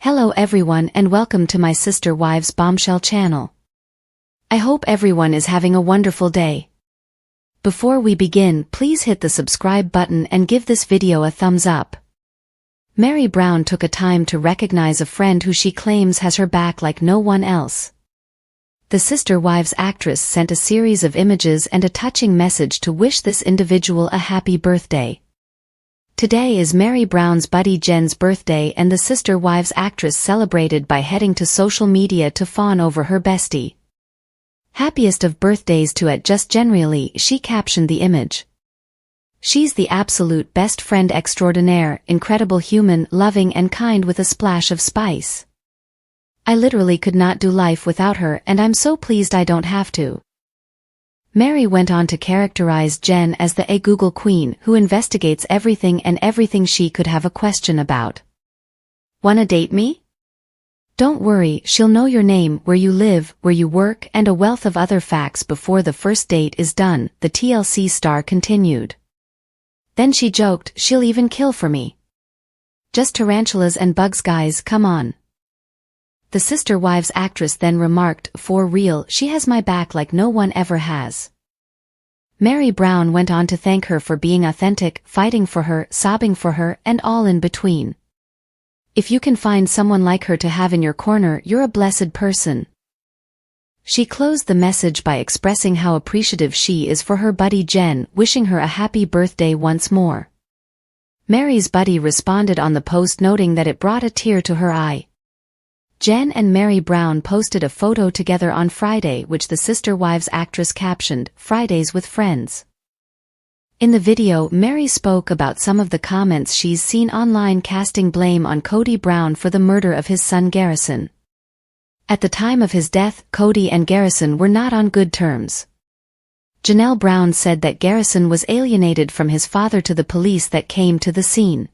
Hello everyone and welcome to my sister wives Bombshell channel. I hope everyone is having a wonderful day. Before we begin, please hit the subscribe button and give this video a thumbs up. Meri Brown took a time to recognize a friend who she claims has her back like no one else. The Sister Wives actress sent a series of images and a touching message to wish this individual a happy birthday. Today is Meri Brown's buddy Jen's birthday, and the Sister Wives actress celebrated by heading to social media to fawn over her bestie. Happiest of birthdays to at just generally, she captioned the image. She's the absolute best friend extraordinaire, incredible human, loving and kind with a splash of spice. I literally could not do life without her, and I'm so pleased I don't have to. Meri went on to characterize Jen as the Google queen who investigates everything and everything she could have a question about. Wanna date me? Don't worry, she'll know your name, where you live, where you work, and a wealth of other facts before the first date is done, the TLC star continued. Then she joked, she'll even kill for me. Just tarantulas and bugs, guys, come on. The Sister Wives actress then remarked, for real, she has my back like no one ever has. Meri Brown went on to thank her for being authentic, fighting for her, sobbing for her, and all in between. If you can find someone like her to have in your corner, you're a blessed person. She closed the message by expressing how appreciative she is for her buddy Jen, wishing her a happy birthday once more. Meri's buddy responded on the post noting that it brought a tear to her eye. Jen and Meri Brown posted a photo together on Friday, which the Sister Wives actress captioned, "Fridays with Friends." In the video, Meri spoke about some of the comments she's seen online casting blame on Kody Brown for the murder of his son Garrison. At the time of his death, Kody and Garrison were not on good terms. JANELLE Brown said that Garrison was alienated from his father to the police that came to the scene.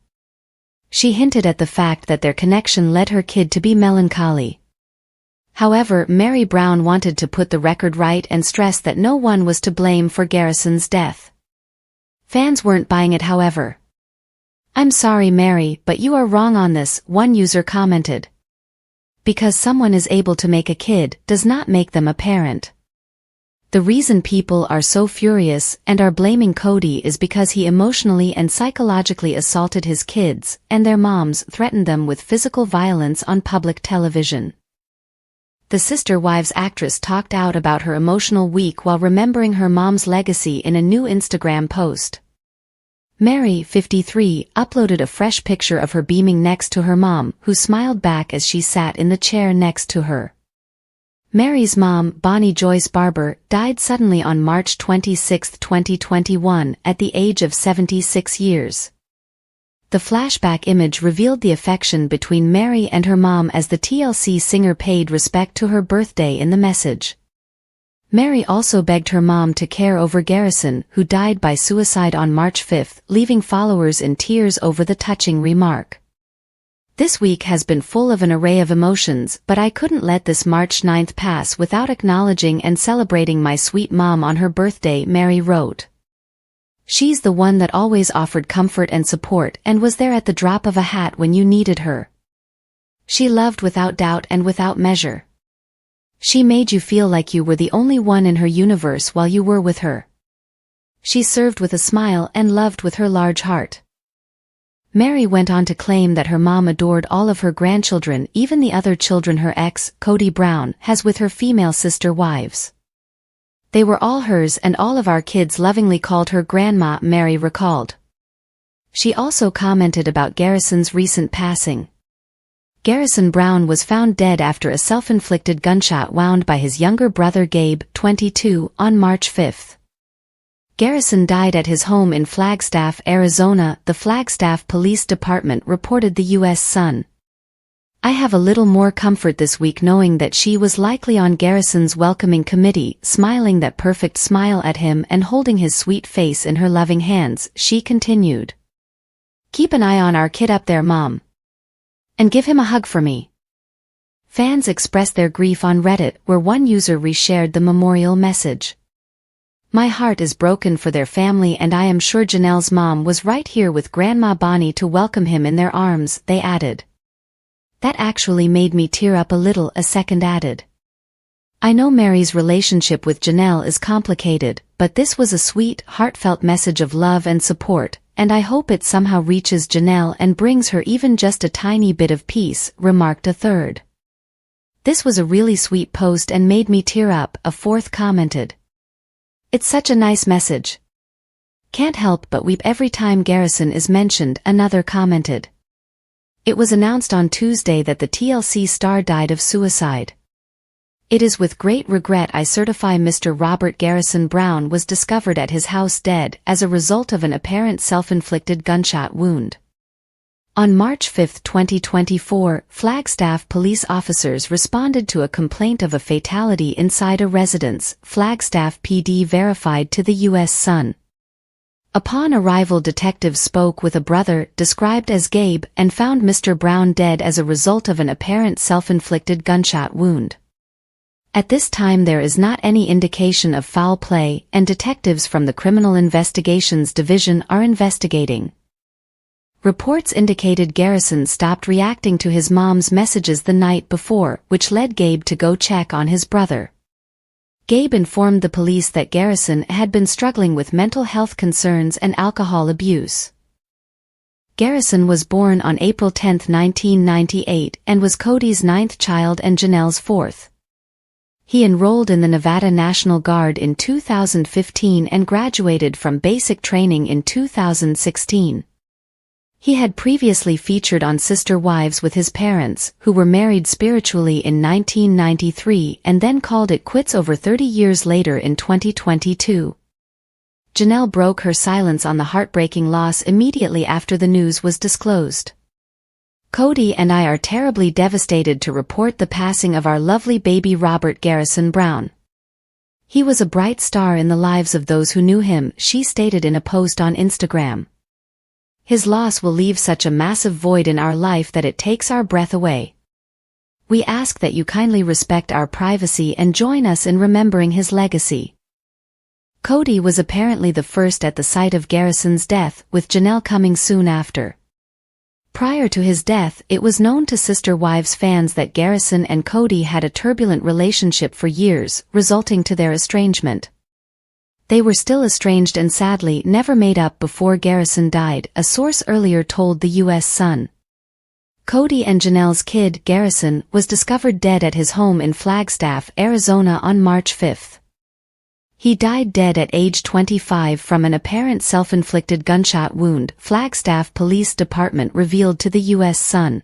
She hinted at the fact that their connection led her kid to be melancholy. However, Meri Brown wanted to put the record right and stressed that no one was to blame for Garrison's death. Fans weren't buying it, however. "I'm sorry, Meri, but you are wrong on this," one user commented. Because someone is able to make a kid, does not make them a parent. The reason people are so furious and are blaming Kody is because he emotionally and psychologically assaulted his kids, and their moms threatened them with physical violence on public television. The Sister Wives actress talked out about her emotional week while remembering her mom's legacy in a new Instagram post. Meri, 53, uploaded a fresh picture of her beaming next to her mom, who smiled back as she sat in the chair next to her. Meri's mom, Bonnie Joyce Barber, died suddenly on March 26, 2021, at the age of 76 years. The flashback image revealed the affection between Meri and her mom as the TLC singer paid respect to her birthday in the message. Meri also begged her mom to care over Garrison, who died by suicide on March 5, leaving followers in tears over the touching remark. "This week has been full of an array of emotions, but I couldn't let this March 9th pass without acknowledging and celebrating my sweet mom on her birthday," Meri wrote. "She's the one that always offered comfort and support and was there at the drop of a hat when you needed her. She loved without doubt and without measure. She made you feel like you were the only one in her universe while you were with her. She served with a smile and loved with her large heart." Meri went on to claim that her mom adored all of her grandchildren, even the other children her ex, Kody Brown, has with her female sister wives. "They were all hers and all of our kids lovingly called her grandma," Meri recalled. She also commented about Garrison's recent passing. Garrison Brown was found dead after a self-inflicted gunshot wound by his younger brother Gabe, 22, on March 5. Garrison died at his home in Flagstaff, Arizona, the Flagstaff Police Department reported the U.S. Sun. "I have a little more comfort this week knowing that she was likely on Garrison's welcoming committee, smiling that perfect smile at him and holding his sweet face in her loving hands," she continued. "Keep an eye on our kid up there, Mom. And give him a hug for me." Fans expressed their grief on Reddit, where one user reshared the memorial message. "My heart is broken for their family, and I am sure Janelle's mom was right here with Grandma Bonnie to welcome him in their arms," they added. That actually made me tear up a little, a second added. I know Meri's relationship with Janelle is complicated, but this was a sweet, heartfelt message of love and support, and I hope it somehow reaches Janelle and brings her even just a tiny bit of peace, remarked a third. This was a really sweet post and made me tear up, a fourth commented. It's such a nice message. Can't help but weep every time Garrison is mentioned, another commented. It was announced on Tuesday that the TLC star died of suicide. It is with great regret I certify Mr. Robert Garrison Brown was discovered at his house dead as a result of an apparent self-inflicted gunshot wound. On March 5, 2024, Flagstaff police officers responded to a complaint of a fatality inside a residence, Flagstaff PD verified to the U.S. Sun. Upon arrival, detectives spoke with a brother, described as Gabe, and found Mr. Brown dead as a result of an apparent self-inflicted gunshot wound. At this time there is not any indication of foul play, and detectives from the Criminal Investigations Division are investigating. Reports indicated Garrison stopped reacting to his mom's messages the night before, which led Gabe to go check on his brother. Gabe informed the police that Garrison had been struggling with mental health concerns and alcohol abuse. Garrison was born on April 10, 1998, and was Kody's 9th child and Janelle's 4th. He enrolled in the Nevada National Guard in 2015 and graduated from basic training in 2016. He had previously featured on Sister Wives with his parents, who were married spiritually in 1993 and then called it quits over 30 years later in 2022. Janelle broke her silence on the heartbreaking loss immediately after the news was disclosed. Kody and I are terribly devastated to report the passing of our lovely baby Robert Garrison Brown. He was a bright star in the lives of those who knew him, she stated in a post on Instagram. His loss will leave such a massive void in our life that it takes our breath away. We ask that you kindly respect our privacy and join us in remembering his legacy. Kody was apparently the first at the site of Garrison's death, with Janelle coming soon after. Prior to his death, it was known to Sister Wives fans that Garrison and Kody had a turbulent relationship for years, resulting to their estrangement. They were still estranged and sadly never made up before Garrison died, a source earlier told the U.S. Sun. Kody and Janelle's kid, Garrison, was discovered dead at his home in Flagstaff, Arizona on March 5. He died dead at age 25 from an apparent self-inflicted gunshot wound, Flagstaff Police Department revealed to the U.S. Sun.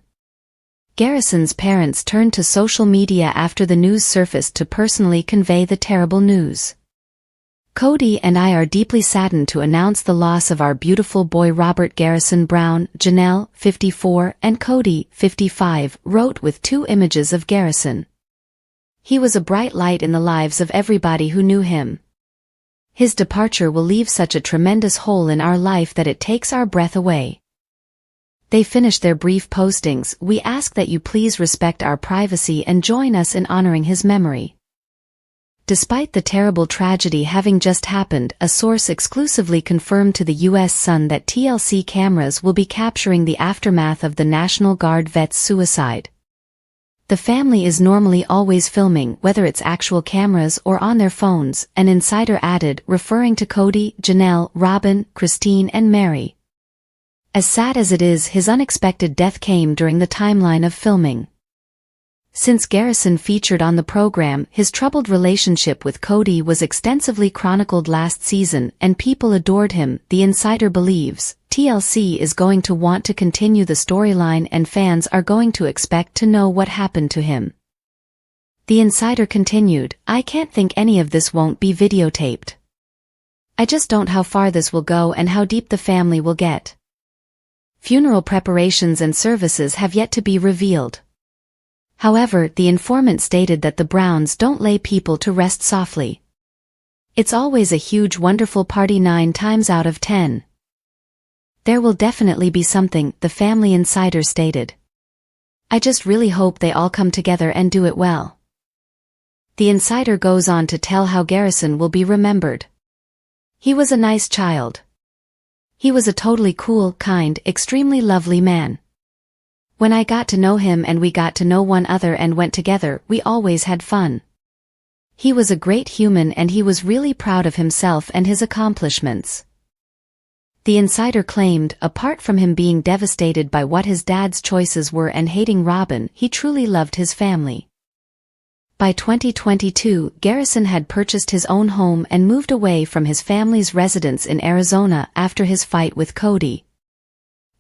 Garrison's parents turned to social media after the news surfaced to personally convey the terrible news. Kody and I are deeply saddened to announce the loss of our beautiful boy Robert Garrison Brown, Janelle, 54, and Kody, 55, wrote with 2 images of Garrison. He was a bright light in the lives of everybody who knew him. His departure will leave such a tremendous hole in our life that it takes our breath away. They finished their brief postings. We ask that you please respect our privacy and join us in honoring his memory. Despite the terrible tragedy having just happened, a source exclusively confirmed to the U.S. Sun that TLC cameras will be capturing the aftermath of the National Guard vet's suicide. The family is normally always filming, whether it's actual cameras or on their phones, an insider added, referring to Kody, Janelle, Robin, Christine and Meri. As sad as it is, his unexpected death came during the timeline of filming. Since Garrison featured on the program, his troubled relationship with Kody was extensively chronicled last season, and people adored him. The insider believes TLC is going to want to continue the storyline and fans are going to expect to know what happened to him. The insider continued, I can't think any of this won't be videotaped. I just don't know how far this will go and how deep the family will get. Funeral preparations and services have yet to be revealed. However, the informant stated that the Browns don't lay people to rest softly. It's always a huge wonderful party 9 times out of 10. There will definitely be something, the family insider stated. I just really hope they all come together and do it well. The insider goes on to tell how Garrison will be remembered. He was a nice child. He was a totally cool, kind, extremely lovely man. When I got to know him and we got to know one another and went together, we always had fun. He was a great human and he was really proud of himself and his accomplishments. The insider claimed, apart from him being devastated by what his dad's choices were and hating Robin, he truly loved his family. By 2022, Garrison had purchased his own home and moved away from his family's residence in Arizona after his fight with Kody.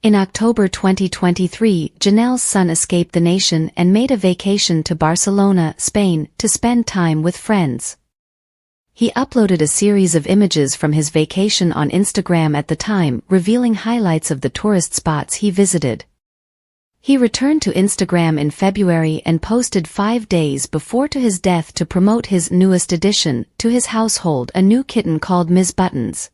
In October 2023, Janelle's son escaped the nation and made a vacation to Barcelona, Spain, to spend time with friends. He uploaded a series of images from his vacation on Instagram at the time, revealing highlights of the tourist spots he visited. He returned to Instagram in February and posted 5 days before to his death to promote his newest addition to his household, a new kitten called Ms. Buttons.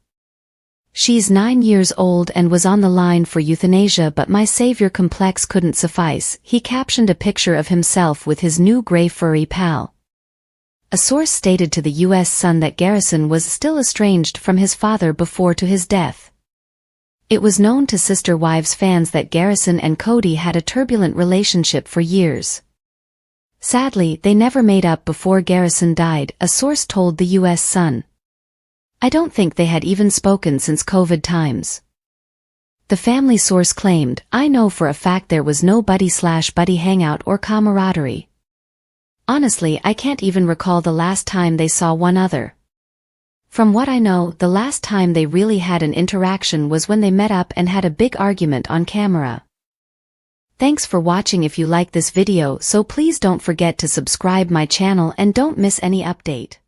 She's 9 years old and was on the line for euthanasia, but my savior complex couldn't suffice. He captioned a picture of himself with his new gray furry pal. A source stated to the U.S. Sun that Garrison was still estranged from his father before to his death. It was known to Sister Wives fans that Garrison and Kody had a turbulent relationship for years. Sadly, they never made up before Garrison died, a source told the U.S. Sun. I don't think they had even spoken since COVID times. The family source claimed, I know for a fact there was no buddy/buddy hangout or camaraderie. Honestly, I can't even recall the last time they saw one another. From what I know, the last time they really had an interaction was when they met up and had a big argument on camera. Thanks for watching. If you like this video, so please don't forget to subscribe my channel and don't miss any update.